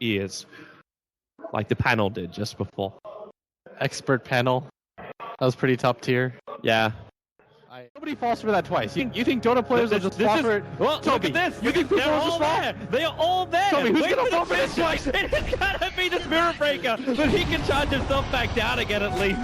ears. Like the panel did just before. Expert panel. That was pretty top tier. Yeah. Nobody falls for that twice. You think Dota players will just fall for it? Well, Toby, look at this. you think people they're will all just fall? there. They are all there. Toby, who's going to fall for this twice? It's gotta be the Spirit Breaker, but he can charge himself back down again at least.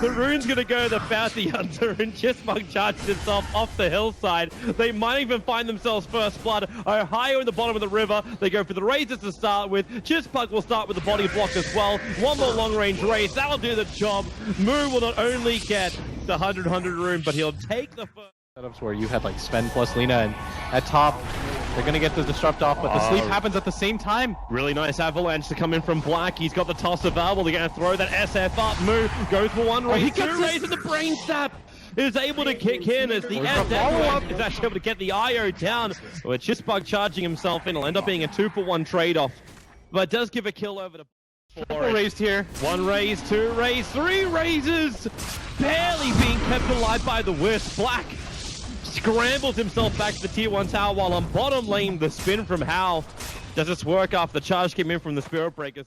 The Rune's gonna go the Bounty Hunter, and Chisbug charges himself off the hillside. They might even find themselves first blood. Ohaiyo in the bottom of the river. They go for the razors to start with. Chisbug will start with the body block as well. One more long-range raise. That'll do the job. Moo will not only get the 100 rune, but he'll take the first setups where you had like Sven plus Lina, and at top they're gonna get the disrupt off, but the sleep happens at the same time. Really nice avalanche to come in from Black. He's got the toss available. They're gonna throw that SF up. Moo goes for one raise, two raise, and the brain stab is able to kick in as the SF is actually able to get the IO down. With Chisbug charging himself in, it'll end up being a 2-for-1 trade-off, but it does give a kill over to Raised here. One raise, two raise, three raises, barely being kept alive by the Wisp. Black scrambles himself back to the tier 1 tower, while on bottom lane, the spin from Hao does its work after the charge came in from the Spirit Breaker.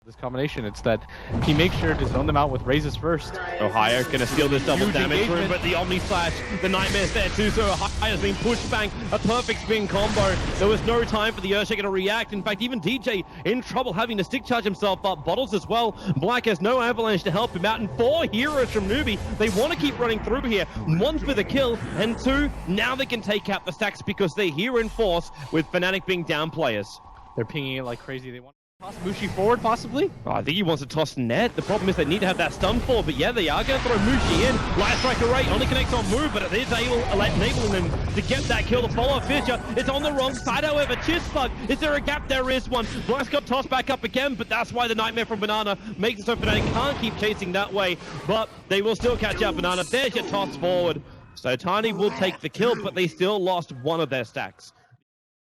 This combination, it's that he makes sure to zone them out with raises first. Ohaiyo gonna steal this double Huge damage room, engagement. but the Omni Slash, the Nightmare's there too, so Ohaiyo's been pushed back. A perfect spin combo. There was no time for the Earthshaker to react. In fact, even DJ in trouble having to stick charge himself up. Bottles as well. Black has no avalanche to help him out, and 4 heroes from Newbee. They want to keep running through here. 1 for the kill, and 2, now they can take out the stacks because they're here in force with Fnatic being down players. They're pinging it like crazy. They want to toss Mushi forward, possibly? Oh, I think he wants to toss net. The problem is they need to have that stun for, but yeah, they are going to throw Mushi in. Light Strike Array only connects on move, but it is enabling them to get that kill to follow Fisher. It's on the wrong side, however. Chisbug, is there a gap? There is one. Black's got tossed back up again, but that's why the Nightmare from Banana makes it so Fnatic can't keep chasing that way, but they will still catch up Banana. There's your toss forward. So Tiny will take the kill, but they still lost one of their stacks.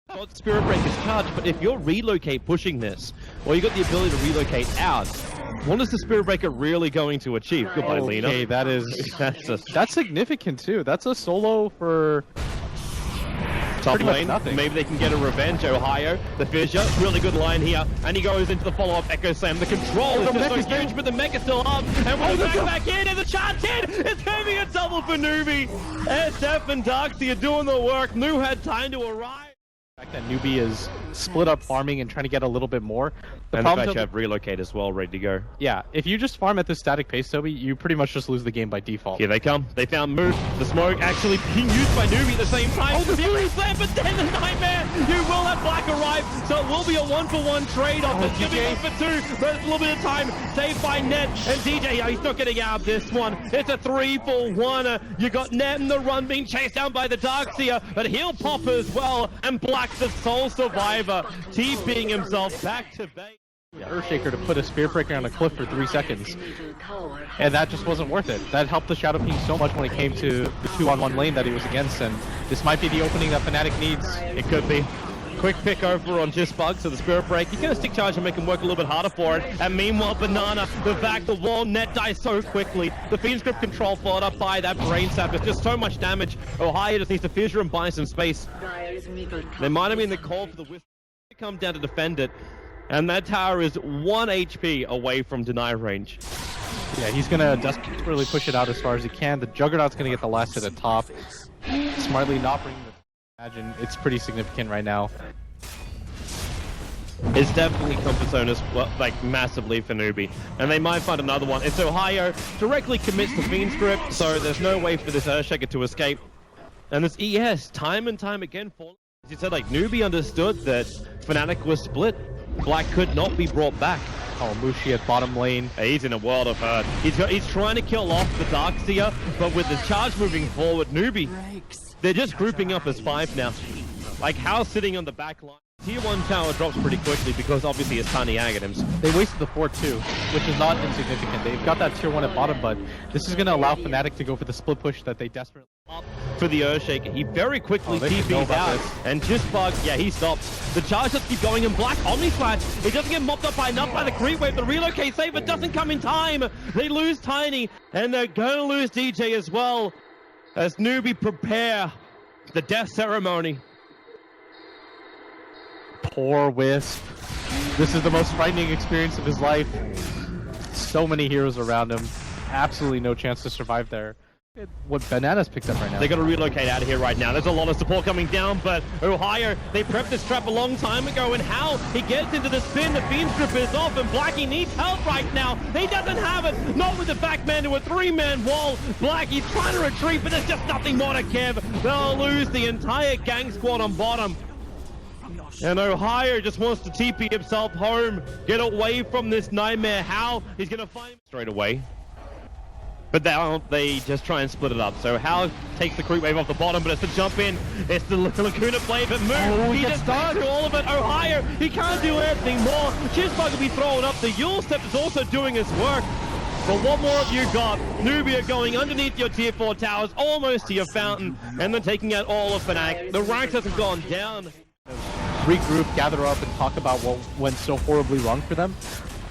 Got Spirit Breaker's charge, but if you're relocate pushing this, or you got the ability to relocate out, what is the Spirit Breaker really going to achieve? Goodbye, Lina. Okay, that's significant too. That's a solo for top lane. Nothing. Maybe they can get a revenge. Ohaiyo, the Fissure, really good line here, and he goes into the follow-up Echo Slam. The control is just so huge, but the mech is still up, and when they go back in, and the charge in, it's going to be a double for Newbee. SF and Darkseid are doing the work. New had time to arrive. The fact that Newbee is split up farming and trying to get a little bit more. And the fact you have relocate as well, ready to go. Yeah, if you just farm at this static pace, Toby, you pretty much just lose the game by default. Here they come. They found Moose. The smoke actually being used by Newbee at the same time. Oh, the Fury Slam, but then the Nightmare. You will have Black arrive, so it will be a 1-for-1 trade-off. It's going to be 1 for 2, but it's a little bit of time saved by Net. And DJ, he's not getting out of this one. It's a 3-for-1. You got Net in the run being chased down by the Darkseid, but he'll pop as well. And Black, the sole survivor, TPing himself back to base. Earthshaker to put a Spirit Breaker on a cliff for 3 seconds. And that just wasn't worth it. That helped the Shadow King so much when it came to the 2-on-1 lane that he was against, and this might be the opening that Fnatic needs. It could be. Quick pick over on Chisbug, so the Spirit Break. He's going to stick charge and make him work a little bit harder for it. And meanwhile, Banana, the back, the wall, Net dies so quickly. The Fiend's Grip control followed up by that Brain Sap. It's just so much damage. Ohaiyo just needs to fissure and buy some space. They might have been the call for the Wisp to come down to defend it. And that tower is 1 HP away from deny range. Yeah, he's going to desperately push it out as far as he can. The Juggernaut's going to get the last hit at top. Smartly not bringing the... Imagine it's pretty significant right now. It's definitely comfort zone as well, like massively for Newbee. And they might find another one. It's Ohaiyo directly commits the Fiend's Grip, so there's no way for this Earthshaker to escape. And this ES, time and time again, as you said, like Newbee understood that Fnatic was split. Black could not be brought back. Oh, Mushi at bottom lane. He's in a world of hurt. He's trying to kill off the Darkseid, but with the charge moving forward, Newbee, they're just grouping up as 5 now. Like Hao sitting on the back line. Tier 1 tower drops pretty quickly because obviously it's tiny Aghanims. They wasted the 4-2, which is not insignificant. They've got that tier 1 at bottom, but this is going to allow Fnatic to go for the split push that they desperately up for the Earthshaker. He very quickly TP'd out, and Chisbug, yeah, he stops. The charge does keep going in Black. Omni Slash, it doesn't get mopped up by enough by the creep wave. The relocate save, it doesn't come in time. They lose Tiny, and they're going to lose DJ as well, as Newbee prepare the death ceremony. Poor Wisp. This is the most frightening experience of his life. So many heroes around him. Absolutely no chance to survive there. What Bananas picked up right now. They got to relocate out of here right now. There's a lot of support coming down, but Ohaiyo, they prepped this trap a long time ago, and how he gets into the spin, the beam strip is off, and Blackie needs help right now. He doesn't have it, not with the back man to a 3-man wall. Blackie's trying to retreat, but there's just nothing more to give. They'll lose the entire gang squad on bottom. And Ohaiyo just wants to TP himself home, get away from this nightmare. How he's going to find straight away. But now they just try and split it up. So Hal takes the creep wave off the bottom, but it's the jump in. It's the Lacuna play, but move. He just does all of it. Ohaiyo, he can't do anything more. Chisbug will be throwing up. The Yule Step is also doing his work. But what more have you got? Newbee are going underneath your tier 4 towers, almost to your fountain, and then taking out all of Fnatic. The ranks hasn't gone down. Regroup, gather up, and talk about what went so horribly wrong for them.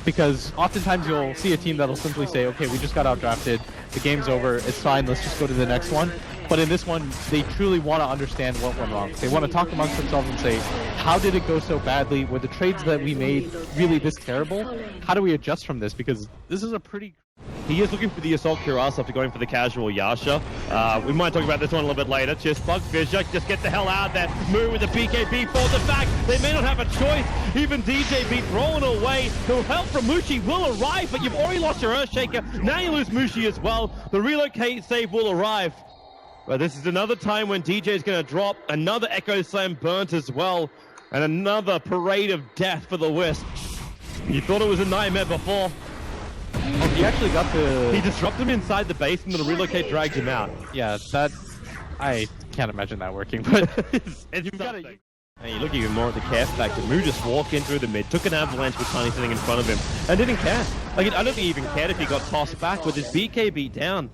Because oftentimes you'll see a team that'll simply say, okay, we just got outdrafted, the game's over, it's fine, let's just go to the next one. But in this one, they truly want to understand what went wrong. They want to talk amongst themselves and say, how did it go so badly? Were the trades that we made really this terrible? How do we adjust from this? Because this is a pretty... He is looking for the Assault Cuirass after going for the casual Yasha. We might talk about this one a little bit later. Just Bug Fisher, just get the hell out of there. Move with the BKB for the fact they may not have a choice. Even DJ be thrown away. The help from Mushi will arrive, but you've already lost your Earthshaker. Now you lose Mushi as well. The relocate save will arrive. But this is another time when DJ is going to drop. Another Echo Slam burnt as well. And another parade of death for the Wisp. You thought it was a nightmare before. Oh, he actually got the... He disrupted him inside the base and then the relocate dragged him out. Yeah, that... I can't imagine that working, but... You've got to... And you look even more at the care factor. Mu just walked in through the mid, took an avalanche with Tiny sitting in front of him, and didn't care. Like, I don't think he even cared if he got tossed back with his BKB down.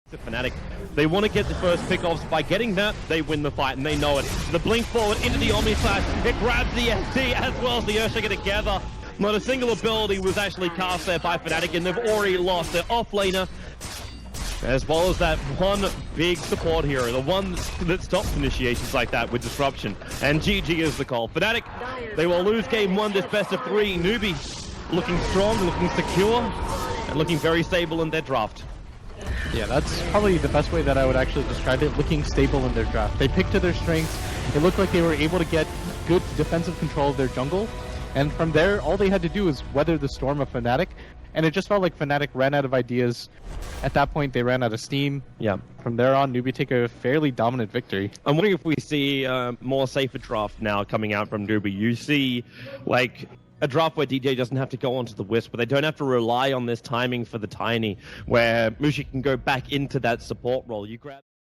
The Fnatic, they want to get the first pick-offs. By getting that, they win the fight, and they know it. The blink forward into the Omni Slash, it grabs the SD as well as the Earthshaker together. Not a single ability was actually cast there by Fnatic, and they've already lost their offlaner, as well as that one big support hero, the one that stops initiations like that with disruption. And GG is the call. Fnatic, they will lose game 1 this best of 3. Newbee looking strong, looking secure, and looking very stable in their draft. Yeah, that's probably the best way that I would actually describe it, looking stable in their draft. They picked to their strengths. It looked like they were able to get good defensive control of their jungle. And from there, all they had to do was weather the storm of Fnatic. And it just felt like Fnatic ran out of ideas. At that point, they ran out of steam. Yeah. From there on, Newbee take a fairly dominant victory. I'm wondering if we see more safer draft now coming out from Newbee. You see, like, a draft where DJ doesn't have to go onto the Wisp, but they don't have to rely on this timing for the Tiny, where Mushi can go back into that support role. You grab...